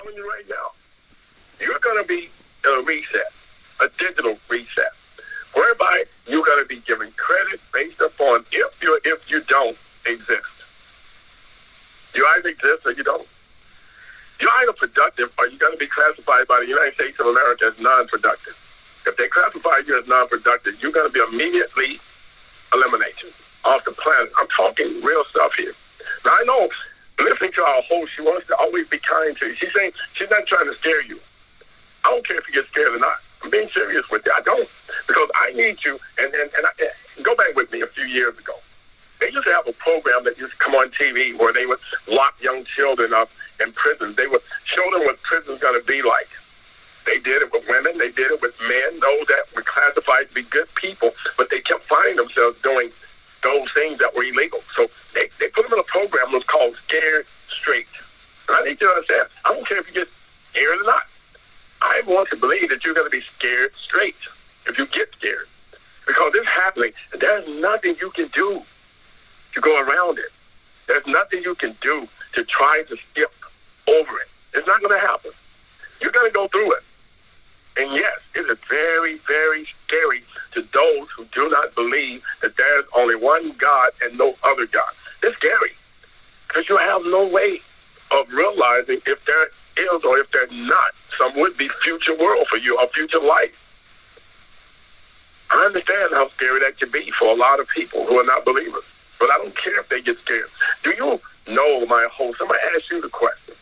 telling you right now, you're going to be in a reset, a digital reset, whereby you're going to be given credit based upon if you don't exist. You either exist or you don't. You're either productive or you're going to be classified by the United States of America as non-productive. If they classify you as non-productive, you're going to be immediately eliminated off the planet. I'm talking real stuff here. Now, I know, listening to our host, she wants to always be kind to you. She's saying she's not trying to scare you. I don't care if you get scared or not. I'm being serious with you. I don't. Because I need you, and go back with me a few years ago. They used to have a program that used to come on TV where they would lock young children up in prisons. They would show them what prison's going to be like. They did it with women. They did it with men, those that were classified to be good people, but they kept finding themselves doing those things that were illegal. So they put them in a program that was called Scared Straight. And I need you to understand, I don't care if you get scared or not. I want to believe that you're going to be scared straight if you get scared. Because it's happening, and there's nothing you can do to go around it. There's nothing you can do to try to skip over it. It's not going to happen. You're going to go through it. And yes, it is very, very scary to those who do not believe that there's only one God and no other God. It's scary because you have no way of realizing if there is or if there's not some would-be future world for you or future life. I understand how scary that can be for a lot of people who are not believers, but I don't care if they get scared. Do you know, my host, I'm going to ask you the question.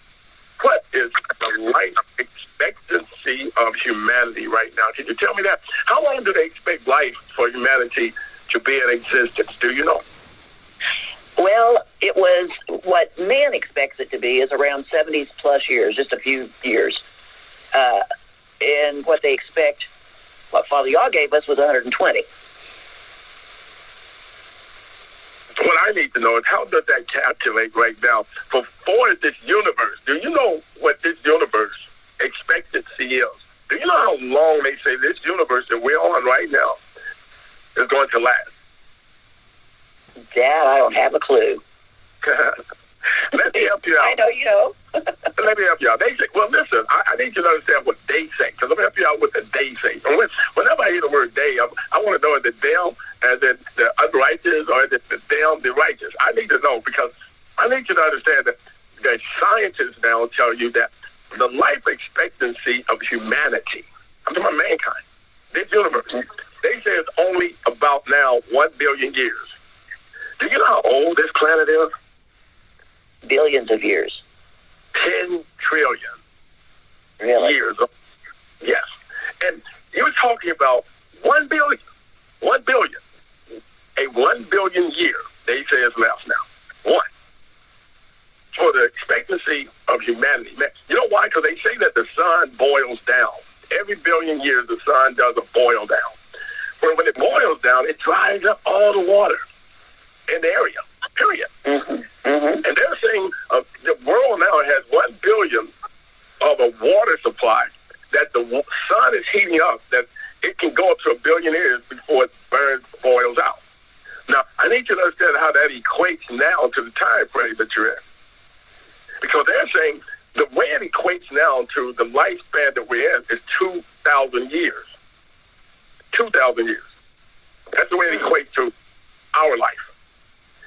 What is the life expectancy of humanity right now? Can you tell me that? How long do they expect life for humanity to be in existence? Do you know? Well, it was what man expects it to be is around 70 plus years, just a few years. And what they expect, what Father Yah gave us was 120. What I need to know is how does that calculate right now for this universe? Do you know what this universe expectancy is? Do you know how long they say this universe that we're on right now is going to last? That I don't have a clue. Let me help you out. I know you know. Let me help you out. They say, well, listen, I need you to understand what they say, because let me help you out with the they say. And whenever I hear the word they, I want to know is it them, as in the unrighteous, or is it them, the righteous? I need to know, because I need you to understand that the scientists now tell you that the life expectancy of humanity, I'm talking about mankind, this universe, they say it's only about now 1 billion years. Do you know how old this planet is? Billions of years. 10 trillion Really? years. Yes. And you're talking about 1 billion. 1 billion. A 1 billion year, they say, is left now. One. For the expectancy of humanity. You know why? Because they say that the sun boils down. Every billion years, the sun does a boil down. When it boils down, it dries up all the water in the area, period. Mm-hmm. Mm-hmm. And they're saying the world now has 1 billion of a water supply that the sun is heating up, that it can go up to 1 billion years before it boils out. Now, I need you to understand how that equates now to the time frame that you're in. Because they're saying the way it equates now to the lifespan that we're in is 2,000 years. 2,000 years. That's the way it equates to our life.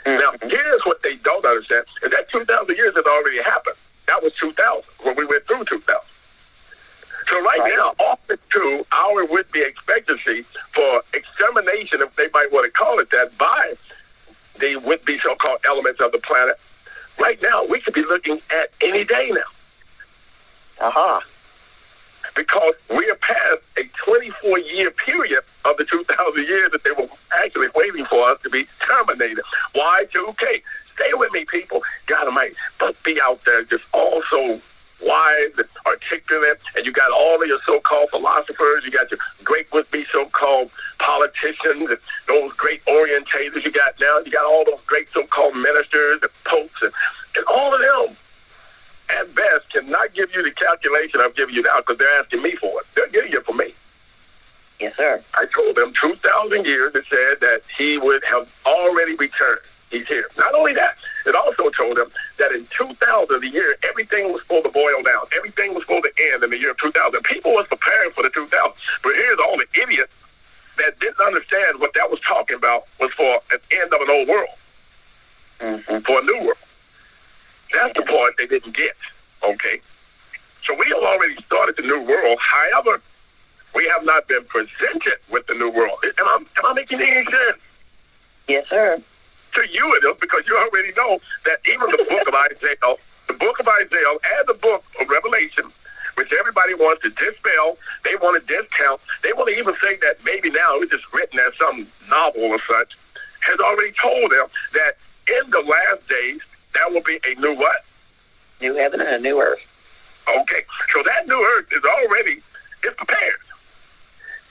Now, here's what they don't understand, is that 2,000 years has already happened. That was 2000, when we went through 2000. So right now, off to our would-be expectancy for extermination, if they might want to call it that, by the would-be so-called elements of the planet, right now, we could be looking at any day now. Uh-huh. Because we are past a 24-year period of the 2,000 years that they were actually waiting for us to be terminated. Y2K. Stay with me, people. God Almighty. But be out there just also wise and articulate, and you got all of your so-called philosophers, you got your great would-be so-called politicians, and those great orientators you got now, you got all those great so-called ministers and popes, and all of them, at best, cannot give you the calculation I'm giving you now because they're asking me for it. They're getting it for me. Yes, sir. I told them 2,000 years, it said that he would have already returned. He's here. Not only that, it also told him that in 2000, the year, everything was supposed to boil down. Everything was supposed to end in the year 2000. People was preparing for the 2000. But here's all the idiots that didn't understand what that was talking about was for an end of an old world, for a new world. That's the part they didn't get, okay? So we have already started the new world. However, we have not been presented with the new world. Am I making any sense? Yes, sir. To you it is, because you already know that even the book of Isaiah, and the book of Revelation, which everybody wants to dispel, they want to discount, they want to even say that maybe now it's just written as some novel or such, has already told them that in the last days, there will be a new what? New heaven and a new earth. Okay, so that new earth is already, it's prepared.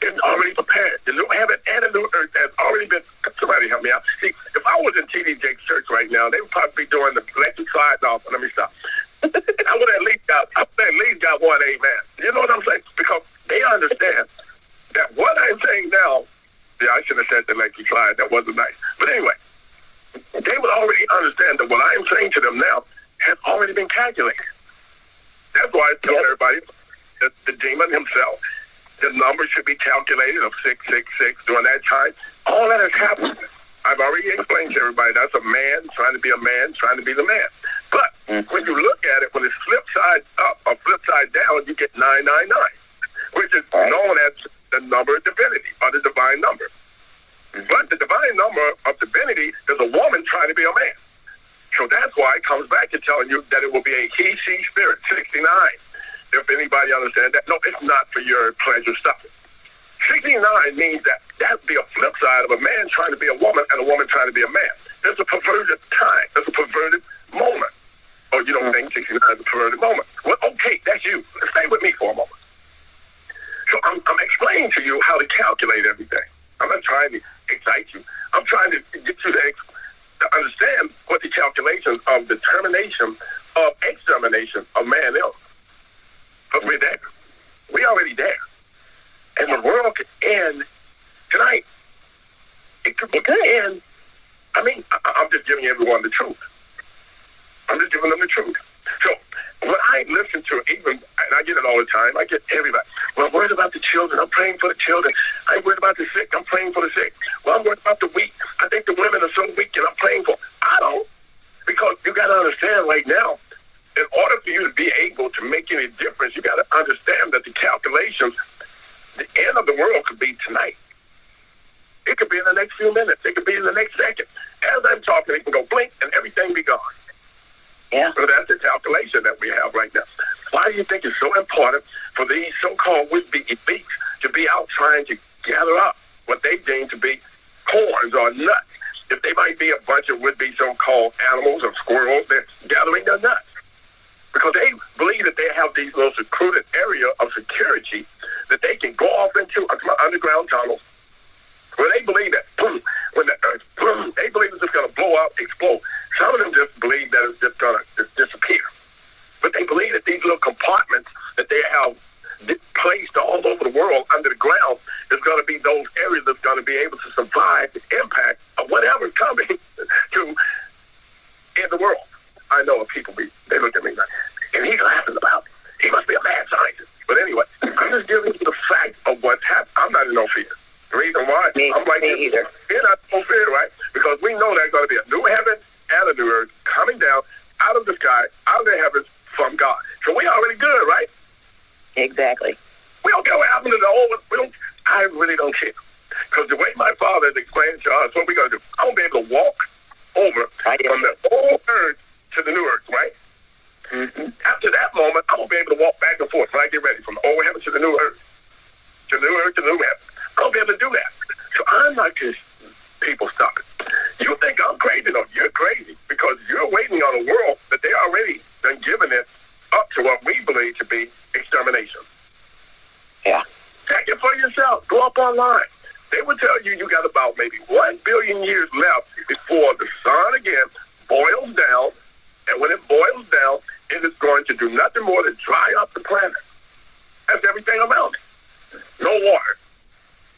It's already prepared. The new heaven and the new earth has already been, somebody help me out. See, if I was in T.D. Jakes' church right now, they would probably be doing the electric slide off. Let me stop. I would at least got one amen. You know what I'm saying? Because they understand that what I'm saying now, yeah, I should have said the electric slide. That wasn't nice. But anyway, they would already understand that what I'm saying to them now has already been calculated. That's why I tell everybody that the demon himself, the number should be calculated of 666 during that time. All that has happened. I've already explained to everybody that's a man trying to be a man, trying to be the man. But when you look at it, when it's flip side up or flip side down, you get 999, which is known as the number of divinity or the divine number. But the divine number of divinity is a woman trying to be a man. So that's why it comes back to telling you that it will be a he, she spirit, 69. If anybody understands that. No, it's not for your pleasure stuff. 69 means that would be a flip side of a man trying to be a woman and a woman trying to be a man. It's a perverted time. It's a perverted moment. Oh, you don't think 69 is a perverted moment? Well, okay, that's you. Stay with me for a moment. So I'm explaining to you how to calculate everything. I'm not trying to excite you. I'm trying to get you to understand what the calculations of determination of extermination of man is. But we're there. We're already there. And the world could end tonight. It could end. I mean, I'm just giving everyone the truth. I'm just giving them the truth. So when I listen to even, and I get it all the time, I get everybody. Well, I'm worried about the children. I'm praying for the children. I'm worried about the sick. I'm praying for the sick. Well, I'm worried about the weak. I think the women are so weak, and I'm praying for them. I don't. Because you got to understand right now, in order for you to be able to make any difference, you got to understand that the calculations, the end of the world could be tonight. It could be in the next few minutes. It could be in the next second. As I'm talking, it can go blink and everything be gone. Yeah. So that's the calculation that we have right now. Why do you think it's so important for these so-called would-be elites to be out trying to gather up what they deem to be corns or nuts? If they might be a bunch of would-be so-called animals or squirrels, they're gathering their nuts. Because they believe that they have these little secluded area of security that they can go off into underground tunnels, where they believe that when the earth, they believe it's just going to blow up, explode. Some of them just believe that it's just going to disappear. But they believe that these little compartments that they have placed all over the world under the ground is going to be those areas that's going to be able to survive the impact of whatever's coming to in the world. I know if people they look at me like, and he's laughing about it. He must be a mad scientist. But anyway, I'm just giving you the fact of what's happening. I'm not in no fear. The reason why I'm like me either. We're not in no fear, right? Because we know there's going to be a new heaven and a new earth coming down out of the sky, out of the heavens from God. So we already good, right? Exactly. We don't care what happened to the old. I really don't care. Because the way my father has explained to us, what we're going to do, I'm going to be able to walk over from the old earth to the new earth, right? Mm-hmm. After that moment, I'm going to be able to walk back and forth when I get ready from the old heaven to the new earth, to the new earth to the new heaven. I'm going to be able to do that. So I'm not just people stopping. You think I'm crazy? No, you're crazy because you're waiting on a world that they already done given it up to what we believe to be extermination. Yeah. Check it for yourself. Go up online. They will tell you you got about maybe 1 billion years left before the sun again boils down. And when it boils down, it is going to do nothing more than dry up the planet. That's everything around it. No water.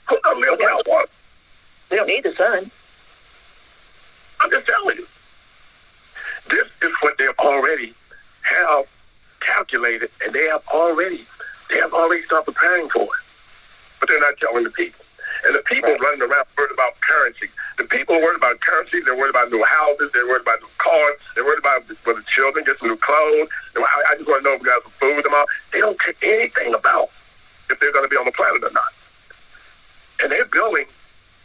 Who's going to live without water? We don't need the sun. I'm just telling you. This is what they already have calculated, and they have already started preparing for it. But they're not telling the people. And the people running around worried about currency. The people are worried about currency. They're worried about new houses. They're worried about new cars. They're worried about whether the children get some new clothes. I just want to know if we got some food tomorrow. They don't care anything about if they're going to be on the planet or not. And they're building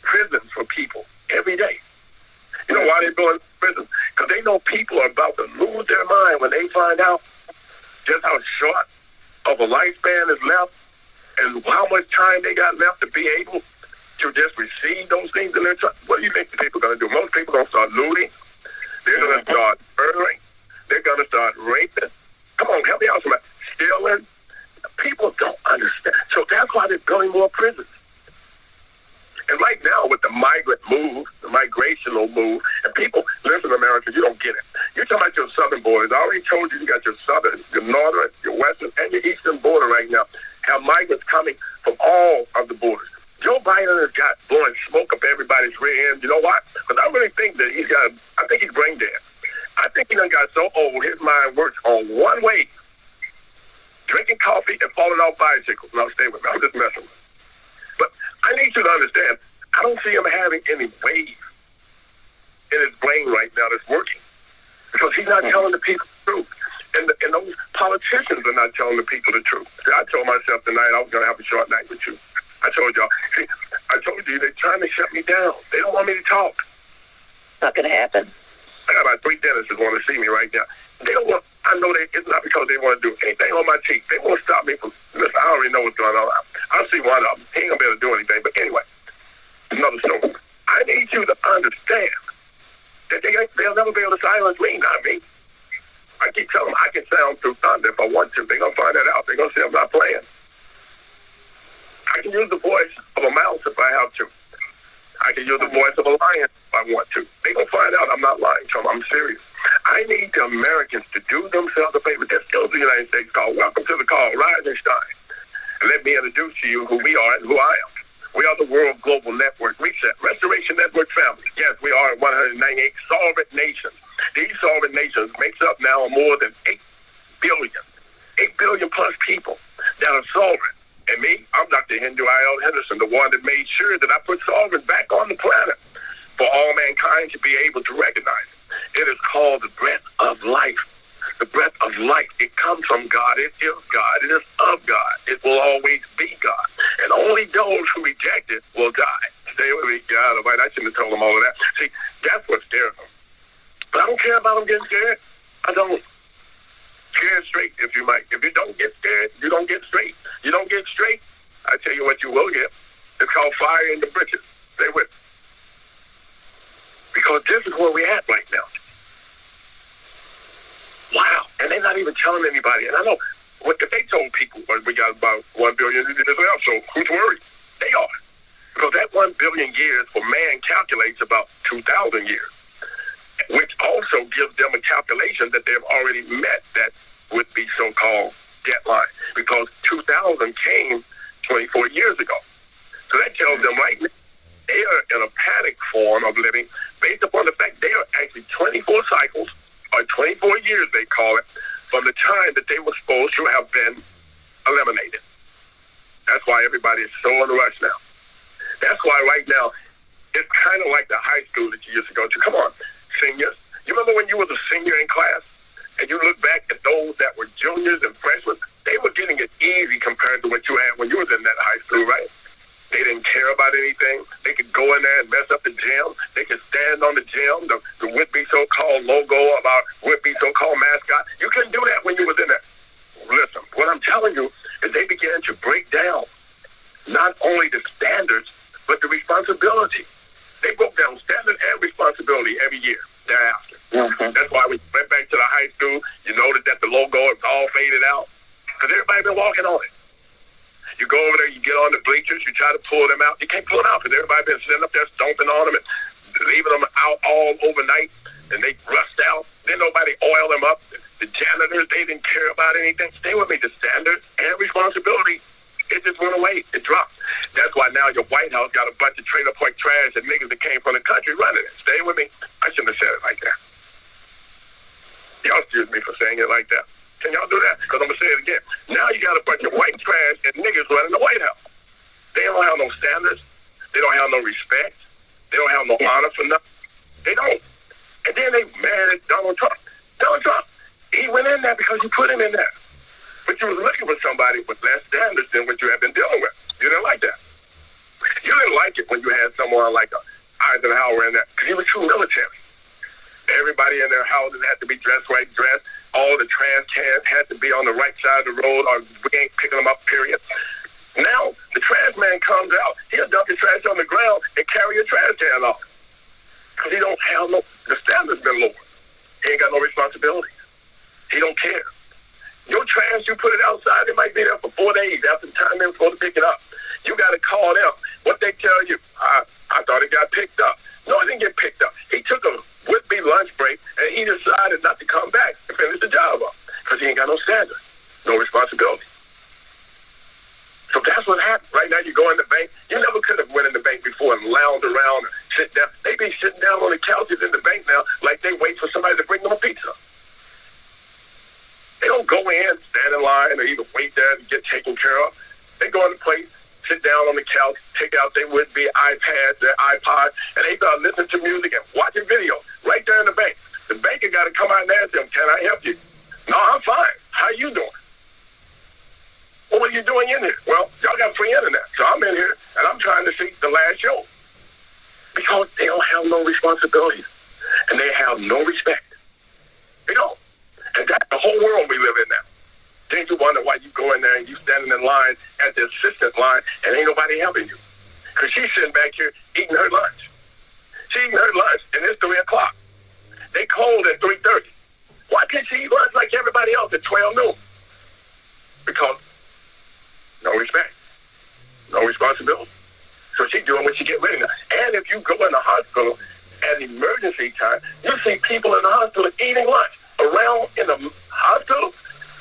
prisons for people every day. You know why they're building prisons? Because they know people are about to lose their mind when they find out just how short of a lifespan is left and how much time they got left to be able to just receive those things in their trust. What do you think the people are going to do? Most people are going to start looting. They're going to start murdering. They're going to start raping. Come on, help me out somebody. Stealing. People don't understand. So that's why they're building more prisons. And right now, with the migrant move, the migrational move, and people, listen, America, you don't get it. You're talking about your southern borders. I already told you got your southern, your northern, your western, and your eastern border right now. Have migrants coming from all of the borders. Joe Biden has got blowing smoke up everybody's rear end. You know why? Because I really think that I think he's brain dead. I think he done got so old, his mind works on one way: drinking coffee and falling off bicycles. Now, stay with me. I'm just messing with him. But I need you to understand, I don't see him having any wave in his brain right now that's working, because he's not telling the people the truth. And those politicians are not telling the people the truth. See, I told myself tonight I was going to have a short night with you. I told y'all. See, I told you they're trying to shut me down. They don't want me to talk. Not going to happen. I got about 3 dentists that want to see me right now. They don't want. I know it's not because they want to do anything on my teeth. They want to stop me from. Listen, I already know what's going on. I'll see one of them. He ain't gonna be able to do anything. But anyway, another story. I need you to understand that they'll never be able to silence me, not me. I keep telling them I can sound through thunder if I want to. They're gonna find that out. They're gonna say I'm not playing. I can use the voice of a mouse if I have to. I can use the voice of a lion if I want to. They're going to find out I'm not lying to them. I'm serious. I need the Americans to do themselves a favor. There's still the United States call. Welcome to the call, Rise and Shine. And let me introduce to you who we are and who I am. We are the World Global Network Reset, Restoration Network family. Yes, we are 198 sovereign nations. These sovereign nations makes up now more than 8 billion plus people that are sovereign. And me, I'm Dr. Hindu I.L. Henderson, the one that made sure that I put sovereign back on the planet for all mankind to be able to recognize it. It is called the breath of life. The breath of life. It comes from God. It is God. It is of God. It will always be God. And only those who reject it will die. Stay with me, God. I shouldn't have told them all of that. See, that's what scares them. But I don't care about them getting scared. I don't. Scared straight, if you might. If you don't get scared, you don't get straight. You don't get straight, I tell you what you will get. It's called fire in the britches. Stay with me. Because this is where we're at right now. Wow. And they're not even telling anybody. And I know, if they told people we got about 1 billion as well, so who's worried? They are. Because that 1 billion years for man calculates about 2,000 years, which also gives them a calculation that they've already met that would be so-called deadline, because 2000 came 24 years ago. So that tells them right now they are in a panic form of living based upon the fact they are actually 24 cycles, or 24 years they call it, from the time that they were supposed to have been eliminated. That's why everybody is so in a rush now. That's why right now it's kind of like the high school that you used to go to. Come on, seniors. You remember when you was a senior in class and you look back at those that were juniors and freshmen? They were getting it easy compared to what you had when you was in that high school, right? They didn't care about anything. They could go in there and mess up the gym. They could stand on the gym, the would-be so-called logo about would-be so-called mascot. You couldn't do that when you was in there. Listen, what I'm telling you is they began to break down not only the standards, but the responsibility. They broke down standard and responsibility every year thereafter. Mm-hmm. That's why we went back to the high school. You noted that the logo is all faded out because everybody been walking on it. You go over there, you get on the bleachers, you try to pull them out. You can't pull them out because everybody been sitting up there stomping on them and leaving them out all overnight, and they rust out. Then nobody oil them up. The janitors, they didn't care about anything. Stay with me. The standards and responsibility It just went away. It dropped. That's why now your White House got a bunch of trailer park trash and niggas that came from the country running it. Stay with me. I shouldn't have said it like that. Y'all excuse me for saying it like that. Can y'all do that? Because I'm going to say it again. Now you got a bunch of white trash and niggas running the White House. They don't have no standards. They don't have no respect. They don't have no honor for nothing. They don't. And then they mad at Donald Trump. Donald Trump, he went in there because you put him in there. But you was looking for somebody with less standards than what you have been dealing with. You didn't like that. You didn't like it when you had someone like Eisenhower in there because he was too military. Everybody in their houses had to be dressed right, dressed. All the trash cans had to be on the right side of the road or we ain't picking them up, period. Now, the trash man comes out. He'll dump your trash on the ground and carry your trash can off. Because he don't have the standards been lowered. He ain't got no responsibility. He don't care. Your trash, you put it outside, it might be there for 4 days after the time they were supposed to pick it up. You got to call them. What they tell you, I thought it got picked up. No, it didn't get picked up. He took a would-be lunch break, and he decided not to come back and finish the job up because he ain't got no standard, no responsibility. So that's what happened. Right now, you go in the bank. You never could have went in the bank before and lounged around and sit down. They be sitting down on the couches in the bank now like they wait for somebody to bring them a pizza. They don't go in, stand in line, or even wait there to get taken care of. They go in the place, sit down on the couch, take out their would-be iPads, their iPods, and they start listening to music and watching video right there in the bank. The banker got to come out and ask them, can I help you? No, I'm fine. How you doing? Well, what are you doing in here? Well, y'all got free internet. So I'm in here, and I'm trying to see the last show. Because they don't have no responsibilities, and they have no respect. They don't. And that's the whole world we live in now. Then you wonder why you go in there and you standing in line at the assistant line and ain't nobody helping you. Because she's sitting back here eating her lunch. She's eating her lunch, and it's 3 o'clock. They close at 3:30. Why can't she eat lunch like everybody else at 12 noon? Because no respect, no responsibility. So she's doing what she get ready now. And if you go in the hospital at emergency time, you see people in the hospital eating lunch. Around in the hospital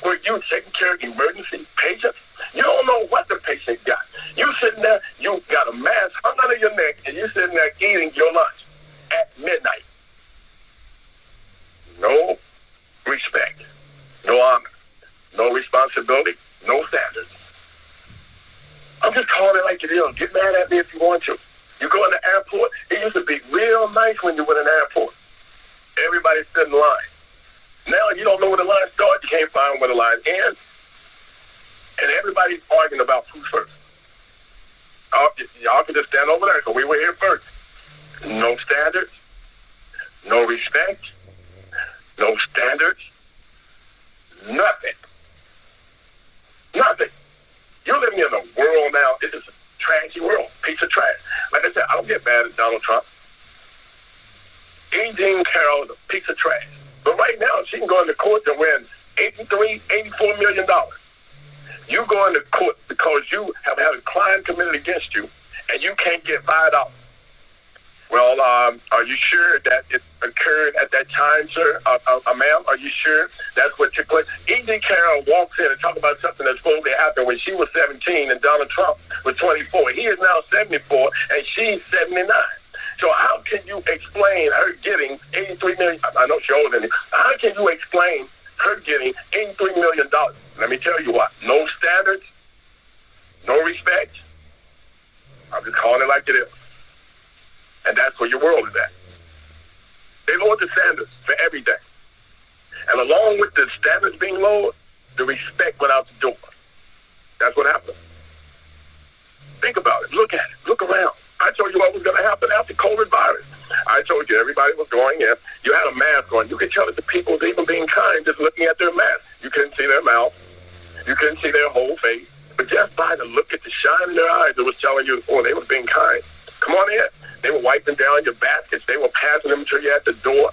where you're taking care of emergency patients, you don't know what the patient got. You sitting there, you got a mask hung under your neck, and you sitting there eating your lunch at midnight. No respect, no honor, no responsibility, no standards. I'm just calling it like it is. Get mad at me if you want to. You go in the airport, it used to be real nice when you went in the airport. Everybody stood in line. Now you don't know where the line starts. You can't find where the line ends. And everybody's arguing about who's first. Y'all can just stand over there because we were here first. No standards. No respect. No standards. Nothing. Nothing. You're living in a world now. It is a trashy world. Piece of trash. Like I said, I don't get mad at Donald Trump. Jean Carroll is a piece of trash. But right now, she can go into court and win $84 million. You go into court because you have had a crime committed against you, and you can't get $5. Well, are you sure that it occurred at that time, sir? Ma'am, are you sure that's what took place? E.G. Carroll walks in and talks about something that's supposed to happen when she was 17 and Donald Trump was 24. He is now 74, and she's 79. So how can you explain her getting $83 million? I know she older than me. How can you explain her getting $83 million? Let me tell you what. No standards, no respect. I'm just calling it like it is. And that's where your world is at. They lowered the standards for everything. And along with the standards being lowered, the respect went out the door. That's what happened. Think about it. Look at it. Look around. I told you what was going to happen after COVID virus. I told you everybody was going in. You had a mask on. You could tell that the people were even being kind just looking at their mask. You couldn't see their mouth. You couldn't see their whole face. But just by the look at the shine in their eyes, it was telling you, oh, they were being kind. Come on in. They were wiping down your baskets. They were passing them to you at the door.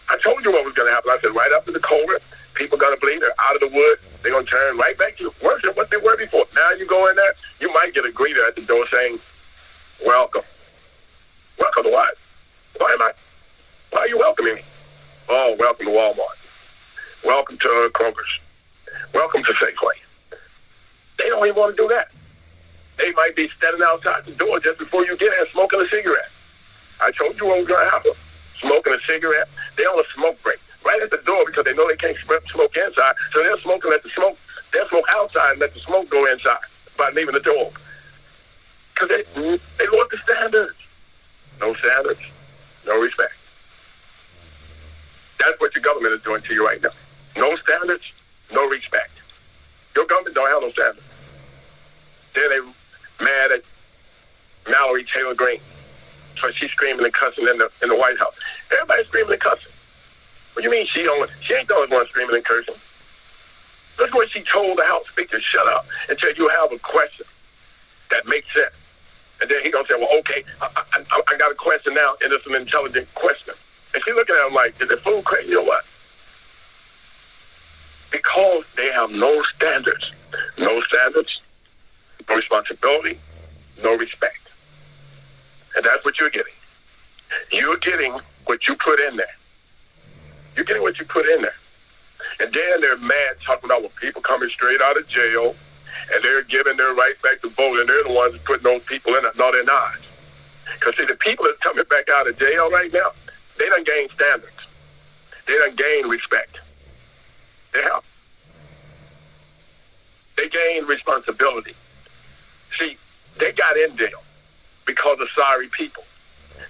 I told you what was going to happen. I said, right after the COVID, people are going to believe they're out of the woods. They're going to turn right back to worse than what they were before. Now you go in there, you might get a greeter at the door saying, welcome. Welcome to what? Why are you welcoming me? Oh, welcome to Walmart. Welcome to Kroger's. Welcome to Safeway. They don't even want to do that. They might be standing outside the door just before you get in smoking a cigarette. I told you what was going to happen. Smoking a cigarette. They on a smoke break right at the door because they know they can't smoke inside. So they're smoking at the smoke. They'll smoke outside and let the smoke go inside by leaving the door open. Because they want the standards. No standards, no respect. That's what your government is doing to you right now. No standards, no respect. Your government don't have no standards. Then they mad at Mallory Taylor Greene. So she's screaming and cussing in the White House. Everybody's screaming and cussing. What do you mean she ain't the only one screaming and cursing? Look what she told the House Speaker, shut up until you have a question that makes sense. And then he gonna say, well, okay, I got a question now, and it's an intelligent question. And she looking at him like, is the fool crazy or what? Because they have no standards. No standards, no responsibility, no respect. And that's what you're getting. You're getting what you put in there. You're getting what you put in there. And then they're mad talking about well, people coming straight out of jail, and they're giving their right back to vote, and they're the ones that putting those people in it. No, they're not. Because, see, the people that's coming back out of jail right now, they done gained standards. They done gained respect. They have. They gained responsibility. See, they got in jail because of sorry people.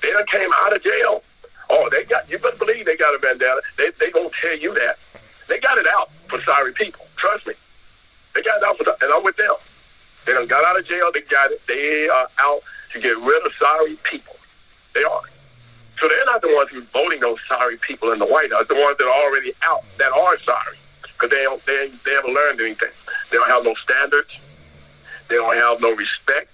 They done came out of jail. Oh, you better believe they got a bandana. They gonna tell you that. They got it out for sorry people. Trust me. They got it out and I'm with them. They done got out of jail. They got it. They are out to get rid of sorry people. They are. So they're not the ones who's voting those sorry people in the White House. The ones that are already out that are sorry because they haven't learned anything. They don't have no standards. They don't have no respect,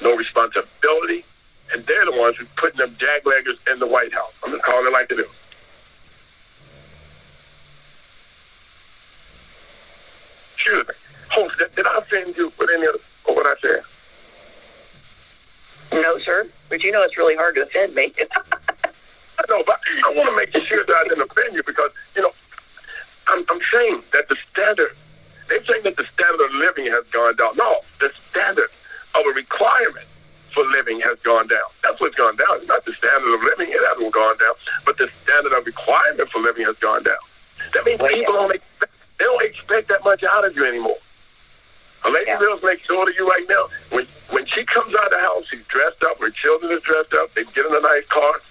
no responsibility, and they're the ones who's putting them jagleggers in the White House. I'm just calling it like it is. Excuse me. Host, did I offend you with any of what I said? No, sir. But you know it's really hard to offend me. I know, but I want to make sure that I didn't offend you because, I'm saying that the standard, they're saying that the standard of living has gone down. No, the standard of a requirement for living has gone down. That's what's gone down. It's not the standard of living. It hasn't gone down. But the standard of requirement for living has gone down. That means people don't expect that much out of you anymore. A lady Mills makes sure to you right now, when she comes out of the house, she's dressed up, her children is dressed up, they get in a nice car,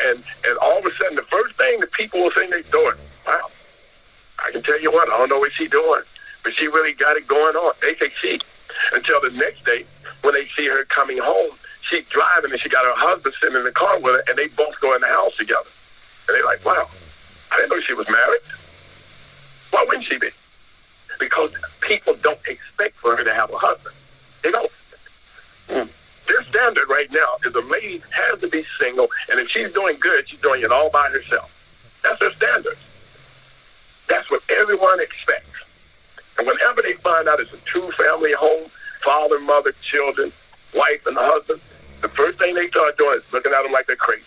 and all of a sudden, the first thing the people will say next door, wow, I can tell you what, I don't know what she's doing, but she really got it going on. They say she. Until the next day, when they see her coming home, she's driving and she got her husband sitting in the car with her, and they both go in the house together. And they're like, wow, I didn't know she was married. Why wouldn't she be? Because people don't expect for her to have a husband. They don't. Their standard right now is a lady has to be single, and if she's doing good, she's doing it all by herself. That's their standard. That's what everyone expects. And whenever they find out it's a two-family home, father, mother, children, wife, and the husband, the first thing they start doing is looking at them like they're crazy.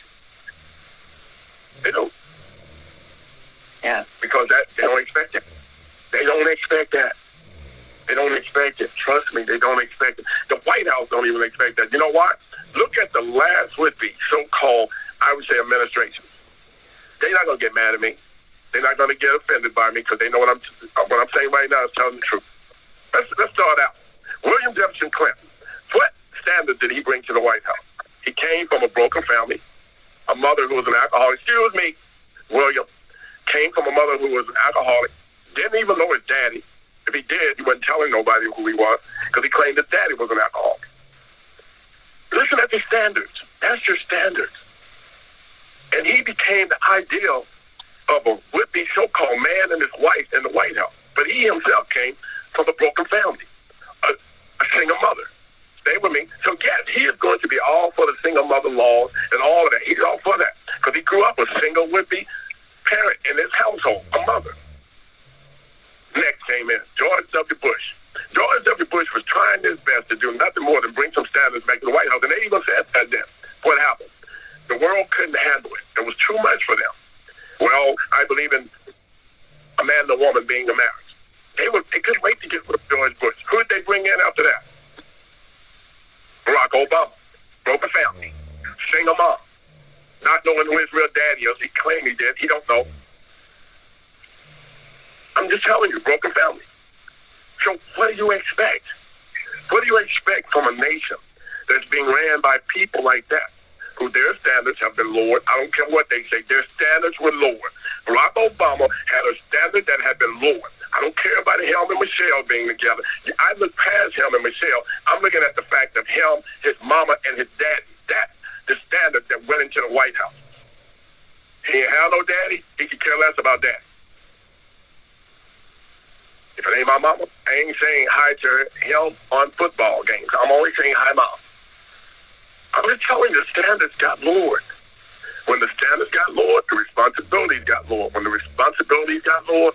They don't. Yeah. Because they don't expect it. They don't expect that. They don't expect it. Trust me, they don't expect it. The White House don't even expect that. You know what? Look at the last would-be so-called, I would say, administration. They're not going to get mad at me. They're not going to get offended by me because they know what I'm saying right now is telling the truth. Let's start out. William Jefferson Clinton. What standard did he bring to the White House? He came from a broken family, a mother who was an alcoholic. Excuse me, William. Came from a mother who was an alcoholic. Didn't even know his daddy. If he did, he wasn't telling nobody who he was because he claimed his daddy was an alcoholic. Listen at the standards. That's your standards. And he became the ideal of a would-be so-called man and his wife in the White House. But he himself came from a broken family, a single mother. Stay with me. So, yes, he is going to be all for the single mother laws and all of that. He's all for that because he grew up a single would-be parent in his household, a mother. Next came in George W. Bush. George W. Bush was trying his best to do nothing more than bring some standards back to the White House. And they even said that then. What happened? The world couldn't handle it. It was too much for them. Well, I believe in a man and a woman being a marriage. They couldn't wait to get rid of George Bush. Who did they bring in after that? Obama, broken family, single mom, not knowing who his real daddy is. He claimed he did. He don't know. I'm just telling you, broken family. So what do you expect? What do you expect from a nation that's being ran by people like that, who their standards have been lowered? I don't care what they say. Their standards were lowered. Barack Obama had a standard that had been lowered. I don't care about him and Michelle being together. I look past him and Michelle. I'm looking at the fact of him, his mama, and his daddy. That's the standard that went into the White House. He didn't have no daddy. He could care less about that. If it ain't my mama, I ain't saying hi to him on football games. I'm only saying hi, mom. I'm just telling you, the standards got lowered. When the standards got lowered, the responsibilities got lowered. When the responsibilities got lowered,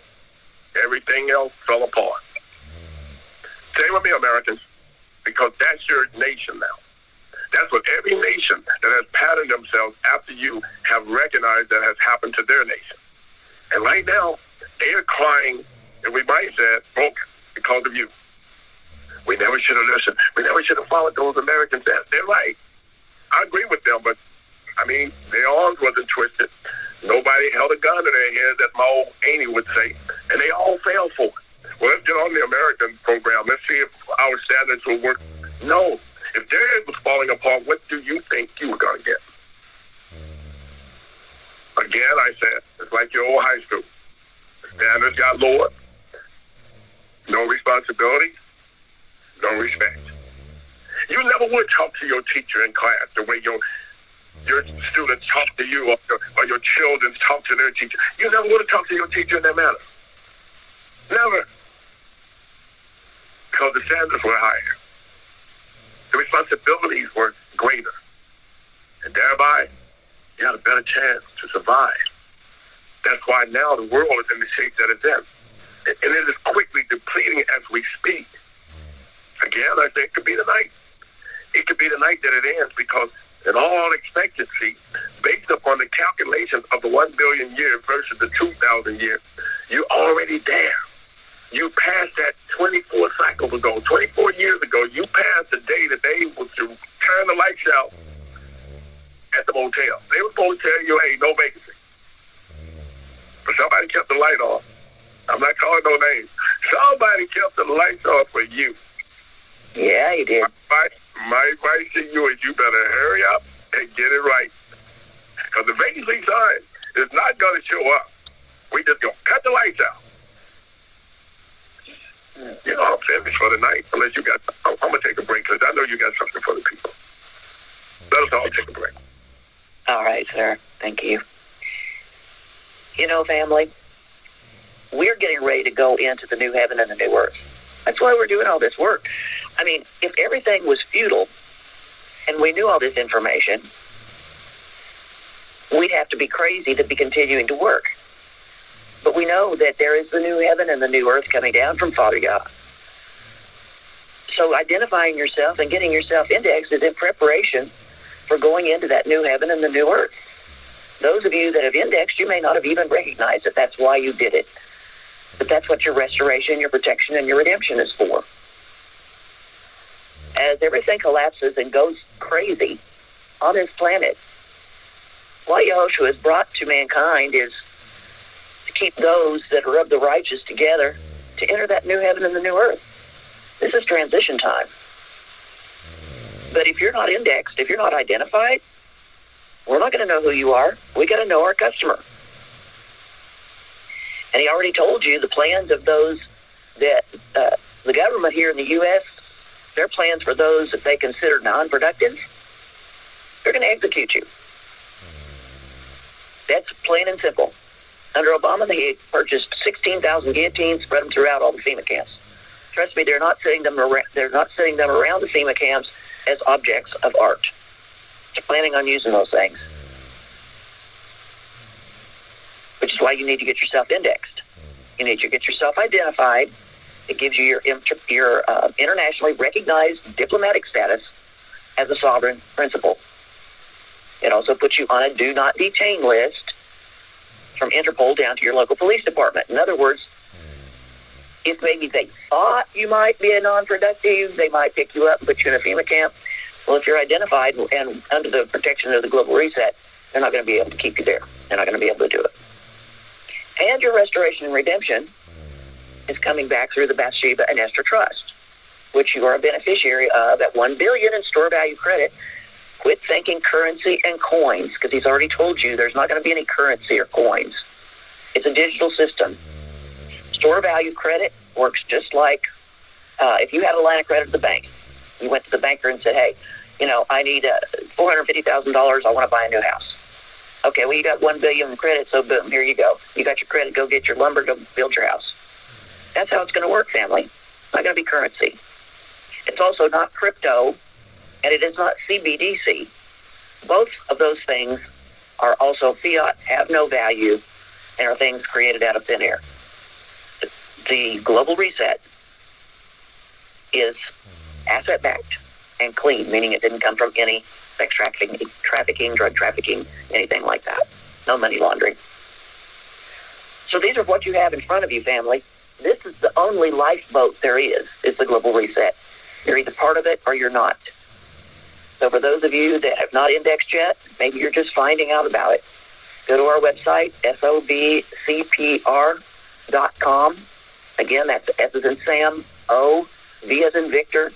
everything else fell apart. Stay with me, Americans, because that's your nation now. That's what every nation that has patterned themselves after you have recognized that has happened to their nation. And right now, they are crying, and we might say, broken because of you. We never should have listened. We never should have followed those Americans. They're right. I agree with them, but, I mean, their arms wasn't twisted. Nobody held a gun to their head, as my old auntie would say, and they all fell for it. Well, let's get on the American program. Let's see if our standards will work. No. If theirs was falling apart, what do you think you were going to get? Again, I said, it's like your old high school. Standards got lowered. No responsibility. No respect. You never would talk to your teacher in class the way your students talk to you, or your children talk to their teacher. You never would have talked to your teacher in that manner. Never. Because the standards were higher. The responsibilities were greater. And thereby, you had a better chance to survive. That's why now the world is in the shape that it's in. And it is quickly depleting as we speak. Again, I say it could be the night. It could be the night that it ends, because in all expectancy, based upon the calculations of the 1 billion years versus the 2,000 years, you're already there. You passed that 24 cycles ago, 24 years ago. You passed the day that they were to turn the lights out at the motel. They were supposed to tell you, hey, no vacancy. But somebody kept the light on. I'm not calling no names. Somebody kept the lights on for you. Yeah, he did. My advice to you is you better hurry up and get it right. Because the vacancy sign is not going to show up. We just going to cut the lights out. You know, I'm finished for the night. Unless you got, I'm going to take a break because I know you got something for the people. Let us all take a break. All right, sir. Thank you. You know, family, we're getting ready to go into the new heaven and the new earth. That's why we're doing all this work. I mean, if everything was futile and we knew all this information, we'd have to be crazy to be continuing to work. But we know that there is the new heaven and the new earth coming down from Father God. So identifying yourself and getting yourself indexed is in preparation for going into that new heaven and the new earth. Those of you that have indexed, you may not have even recognized that that's why you did it. But that's what your restoration, your protection, and your redemption is for. As everything collapses and goes crazy on this planet, what Yahoshua has brought to mankind is to keep those that are of the righteous together to enter that new heaven and the new earth. This is transition time. But if you're not indexed, if you're not identified, we're not going to know who you are. We got to know our customer. And he already told you the plans of those that the government here in the U.S., their plans for those that they consider non-productive, they're going to execute you. That's plain and simple. Under Obama, they purchased 16,000 guillotines, spread them throughout all the FEMA camps. Trust me, they're not setting them around the FEMA camps as objects of art. They're planning on using those things. Which is why you need to get yourself indexed. You need to get yourself identified. It gives you your internationally recognized diplomatic status as a sovereign principal. It also puts you on a do not detain list from Interpol down to your local police department. In other words, if maybe they thought you might be a non-productive, they might pick you up and put you in a FEMA camp. Well, if you're identified and under the protection of the Global Reset, they're not going to be able to keep you there. They're not going to be able to do it. And your restoration and redemption is coming back through the Bathsheba and Esther Trust, which you are a beneficiary of at $1 billion in store value credit. Quit thinking currency and coins, because he's already told you there's not going to be any currency or coins. It's a digital system. Store value credit works just like if you had a line of credit at the bank. You went to the banker and said, hey, I need $450,000. I want to buy a new house. Okay, well, you got $1 billion in credit, so boom, here you go. You got your credit. Go get your lumber. Go build your house. That's how it's going to work, family. It's not going to be currency. It's also not crypto, and it is not CBDC. Both of those things are also fiat, have no value, and are things created out of thin air. The Global Reset is asset-backed and clean, meaning it didn't come from any sex trafficking, drug trafficking, anything like that. No money laundering. So these are what you have in front of you, family. This is the only lifeboat there is the Global Reset. You're either part of it or you're not. So for those of you that have not indexed yet, maybe you're just finding out about it, go to our website, sobcpr.com. Again, that's S as in Sam, O, V as in Victor,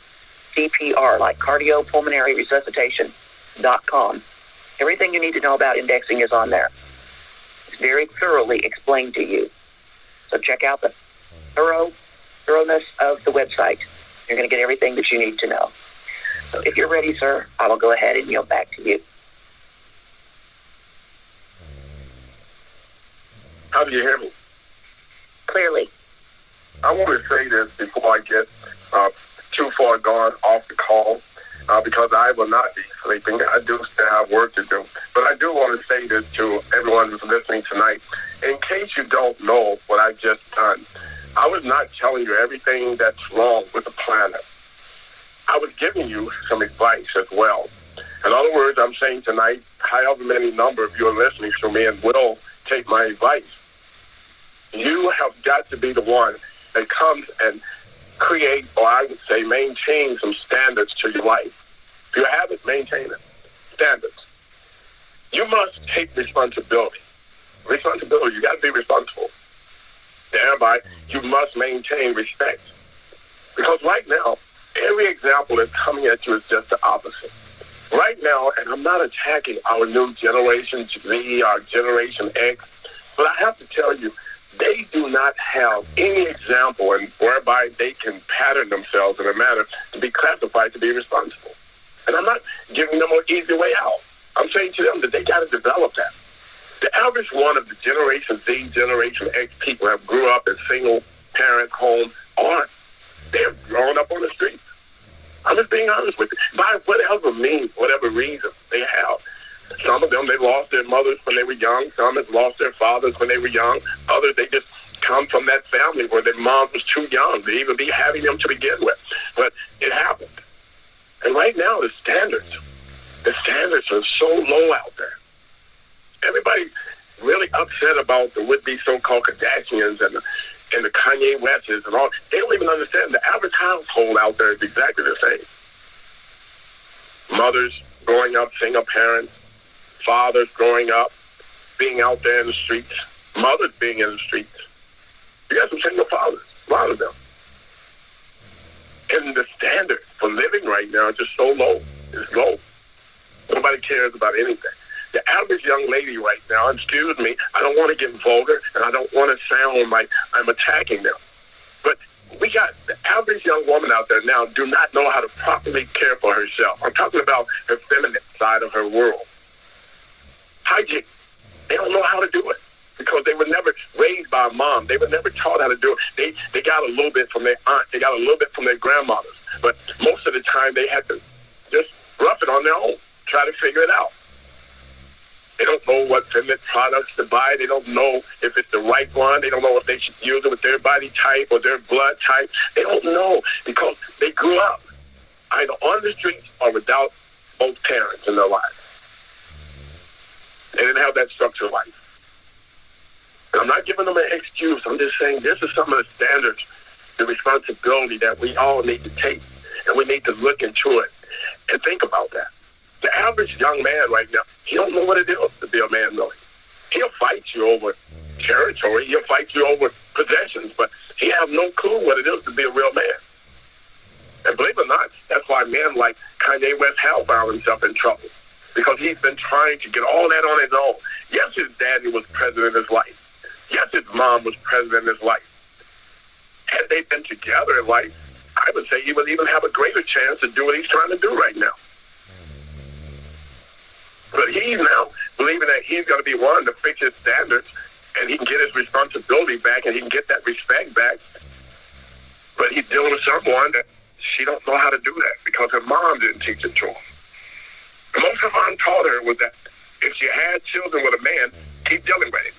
CPR, like cardiopulmonary resuscitation.com. Everything you need to know about indexing is on there. It's very thoroughly explained to you. So check out the thoroughness of the website. You're going to get everything that you need to know. So if you're ready, sir, I will go ahead and yield back to you. How do you hear me? Clearly. I want to say this before I get too far gone off the call, because I will not be sleeping. I do still have work to do. But I do want to say this to everyone who's listening tonight. In case you don't know what I just done, I was not telling you everything that's wrong with the planet. I was giving you some advice as well. In other words, I'm saying tonight, however many number of you are listening to me and will take my advice, you have got to be the one that comes and create, or I would say maintain some standards to your life. If you haven't, maintain it. Standards. You must take responsibility. Responsibility. You got to be responsible. Thereby, you must maintain respect. Because right now, every example that's coming at you is just the opposite. Right now, and I'm not attacking our new generation Z, our Generation X, but I have to tell you, they do not have any example whereby they can pattern themselves in a manner to be classified to be responsible. And I'm not giving them an easy way out. I'm saying to them that they got to develop that. The average one of the Generation Z, Generation X people have grew up in single-parent homes aren't. They're growing up on the streets. I'm just being honest with you. By whatever means, whatever reason they have. Some of them, they lost their mothers when they were young. Some have lost their fathers when they were young. Others, they just come from that family where their mom was too young to even be having them to begin with. But it happened. And right now, the standards are so low out there. Everybody's really upset about the would-be so-called Kardashians and the Kanye Wests and all. They don't even understand the average household out there is exactly the same. Mothers growing up, single parents, fathers growing up, being out there in the streets, mothers being in the streets. You got some single fathers, a lot of them. And the standard for living right now is just so low. It's low. Nobody cares about anything. The average young lady right now, excuse me, I don't want to get vulgar, and I don't want to sound like I'm attacking them. But we got the average young woman out there now do not know how to properly care for herself. I'm talking about her feminine side of her world. Hygiene. They don't know how to do it because they were never raised by a mom. They were never taught how to do it. They got a little bit from their aunt. They got a little bit from their grandmothers. But most of the time they had to just rough it on their own, try to figure it out. They don't know what feminine products to buy. They don't know if it's the right one. They don't know if they should use it with their body type or their blood type. They don't know because they grew up either on the streets or without both parents in their lives. They didn't have that structured life. And I'm not giving them an excuse. I'm just saying this is some of the standards, the responsibility that we all need to take, and we need to look into it. And think about that. The average young man right now, he don't know what it is to be a man, really. He'll fight you over territory. He'll fight you over possessions, but he has no clue what it is to be a real man. And believe it or not, that's why men like Kanye West have found himself in trouble, because he's been trying to get all that on his own. Yes, his daddy was president of his life. Yes, his mom was president of his life. Had they been together in life, I would say he would even have a greater chance to do what he's trying to do right now. But he's now believing that he's going to be one to fix his standards, and he can get his responsibility back, and he can get that respect back. But he's dealing with someone that she don't know how to do that because her mom didn't teach it to her. The most her mom taught her was that if she had children with a man, keep dealing with him.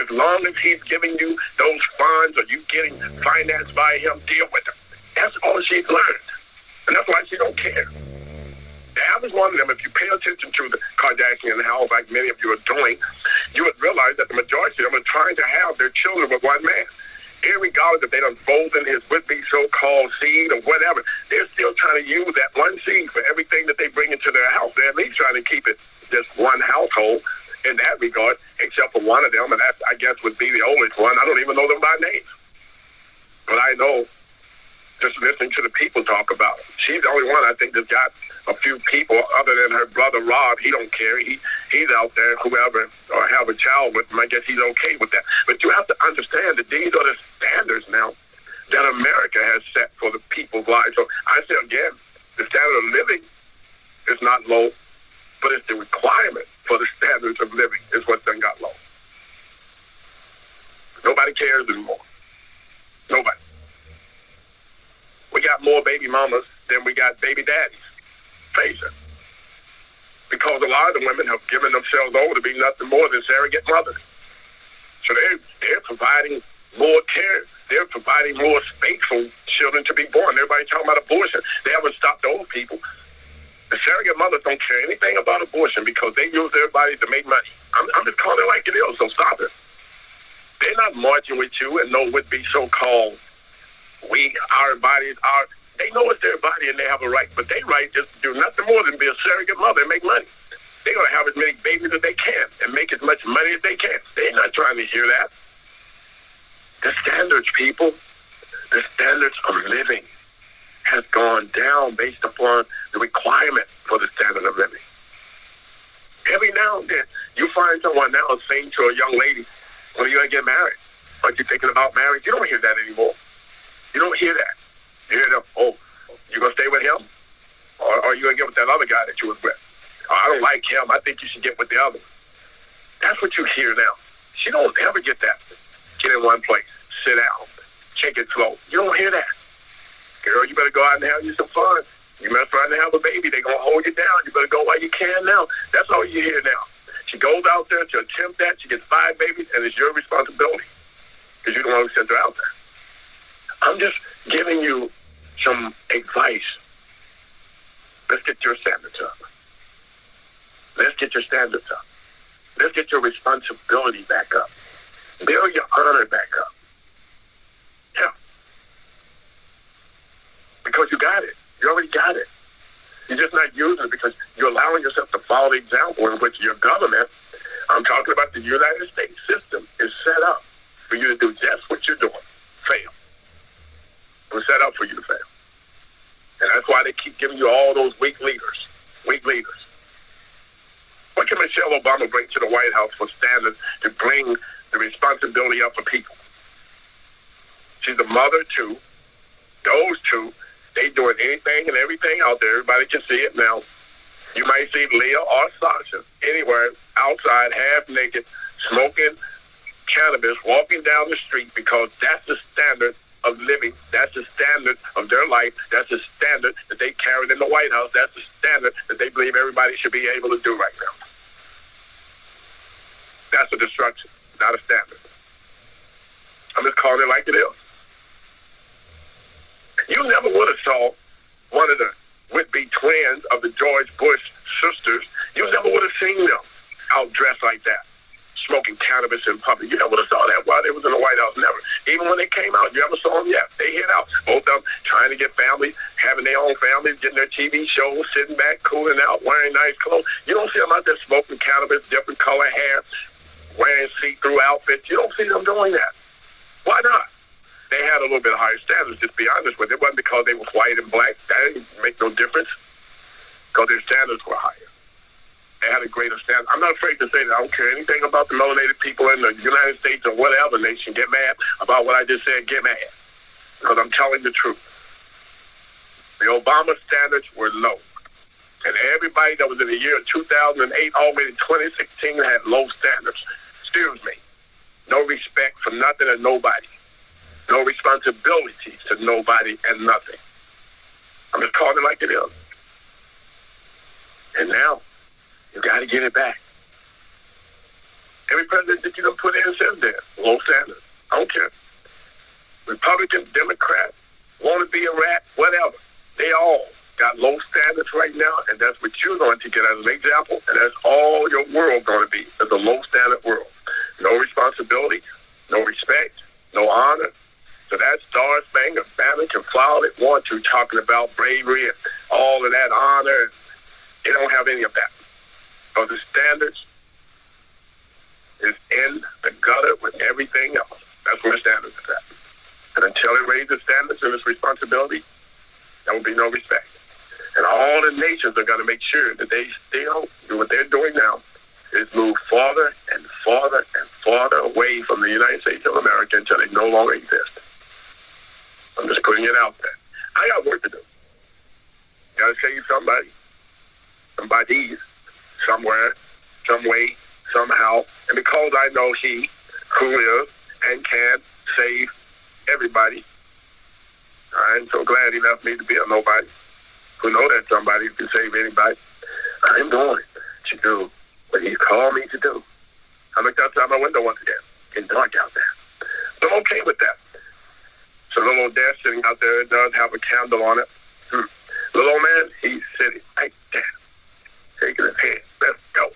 As long as he's giving you those funds or you getting financed by him, deal with him. That's all she's learned. And that's why she don't care. The average one of them, if you pay attention to the Kardashian house like many of you are doing, you would realize that the majority of them are trying to have their children with one man. Irregardless if they done folded his would-be so-called seed or whatever, they're still trying to use that one seed for everything that they bring into their house. They're at least trying to keep it just one household in that regard, except for one of them, and that, I guess, would be the oldest one. I don't even know them by name. But I know, just listening to the people talk about it. She's the only one, I think, that's got a few people other than her brother Rob. He don't care. He's out there, whoever, or have a child with him. I guess he's okay with that. But you have to understand that these are the standards now that America has set for the people's lives. So I say again, the standard of living is not low, but it's the requirement for the standards of living is what done got low. Nobody cares anymore. Nobody. We got more baby mamas than we got baby daddies. Face it. Because a lot of the women have given themselves over to be nothing more than surrogate mothers. So they're providing more care. They're providing more space for children to be born. Everybody talking about abortion. They haven't stopped those people. The surrogate mothers don't care anything about abortion because they use their bodies to make money. I'm just calling it like it is, so stop it. They're not marching with you and no would-be so-called our bodies are. They know it's their body and they have a right, but they right just do nothing more than be a surrogate mother and make money. They're going to have as many babies as they can and make as much money as they can. They're not trying to hear that. The standards, people, the standards of living has gone down based upon the requirement for the standard of living. Every now and then, you find someone now saying to a young lady, when are you going to get married? Aren't you thinking about marriage? You don't hear that anymore. You don't hear that. You hear them, oh, you going to stay with him? Or are you going to get with that other guy that you was with? Oh, I don't like him. I think you should get with the other. That's what you hear now. She don't ever get that. Get in one place. Sit down. Take it slow. You don't hear that. Girl, you better go out and have you some fun. You mess around and have a baby. They're going to hold you down. You better go while you can now. That's all you hear now. She goes out there to attempt that. She gets 5 babies, and it's your responsibility because you're the one who sent her out there. I'm just giving you some advice. Let's get your standards up. Let's get your standards up. Let's get your responsibility back up. Build your honor back up. Yeah. Because you got it. You already got it. You're just not using it because you're allowing yourself to follow the example in which your government, I'm talking about the United States system, is set up for you to do just what you're doing. Fail. It was set up for you to fail. And that's why they keep giving you all those weak leaders. Weak leaders. What can Michelle Obama bring to the White House for standards to bring the responsibility up for people? She's a mother, too. Those two, they doing anything and everything out there. Everybody can see it now. You might see Leah or Sasha anywhere outside, half naked, smoking cannabis, walking down the street because that's the standard of living. That's the standard of their life. That's the standard that they carried in the White House. That's the standard that they believe everybody should be able to do right now. That's a destruction, not a standard. I'm just calling it like it is. You never would have saw one of the would-be twins of the George Bush sisters. You never would have seen them out dressed like that. smoking cannabis in public. You never saw that while they was in the White House. Never. Even when they came out, you ever saw them? Yeah, they hid out. Both of them trying to get families, having their own families, getting their TV shows, sitting back, cooling out, wearing nice clothes. You don't see them out there smoking cannabis, different color hair, wearing see-through outfits. You don't see them doing that. Why not? They had a little bit higher standards, just be honest with you. It wasn't because they were white and black. That didn't make no difference because their standards were higher. They had a greater standard. I'm not afraid to say that. I don't care anything about the melanated people in the United States or whatever nation. Get mad about what I just said. Get mad. Because I'm telling the truth. The Obama standards were low. And everybody that was in the year 2008 all the way to 2016 had low standards. Excuse me. No respect for nothing and nobody. No responsibility to nobody and nothing. I'm just calling it like it is. And now, you got to get it back. Every president that you done put in says that. Low standards. I don't care. Republican, Democrat, want to be a rat, whatever. They all got low standards right now, and that's what you're going to get as an example, and that's all your world going to be, is a low standard world. No responsibility, no respect, no honor. So that Star Spangled Banner can fly all it want to, talking about bravery and all of that honor. They don't have any of that. So the standards is in the gutter with everything else. That's where the standards is at. And until it raises standards and its responsibility, there will be no respect. And all the nations are going to make sure that they still do what they're doing now, is move farther and farther and farther away from the United States of America until they no longer exist. I'm just putting it out there. I got work to do. Got to save somebody, somebody's, somewhere, some way, somehow. And because I know he who is and can save everybody, I'm so glad he left me to be a nobody who know that somebody who can save anybody. I'm doing to do what he called me to do. I looked outside my window once again. It's dark out there. So I'm okay with that. So the little old dad sitting out there, it does have a candle on it. Little old man, he's sitting right there, shaking his head. Let's go.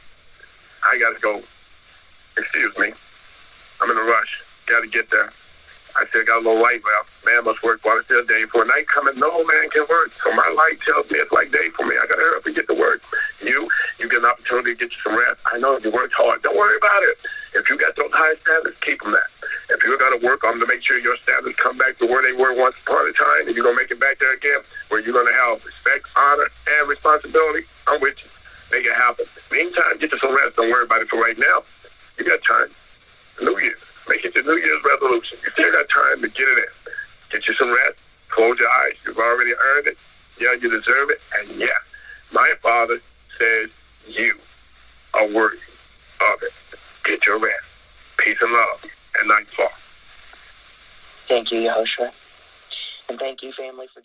I got to go. Excuse me. I'm in a rush. Got to get there. I still got a little light left. Man must work while it's still day. For a night coming, no man can work. So my light tells me it's like day for me. I got to hurry up and get to work. You get an opportunity to get you some rest. I know you worked hard. Don't worry about it. If you got those high standards, keep them that. If you're going to work on them to make sure your standards come back to where they were once upon a time, and you're going to make it back there again, where you're going to have respect, honor, and responsibility, I'm with you. Make it happen. Meantime, get you some rest. Don't worry about it for right now. You got time. New Year's. Make it your New Year's resolution. You still got time to get it in. Get you some rest. Close your eyes. You've already earned it. Yeah, you deserve it. And yeah, my Father says you are worthy of it. Get your rest. Peace and love. And nightfall. Thank you, Yahoshua. And thank you, family, for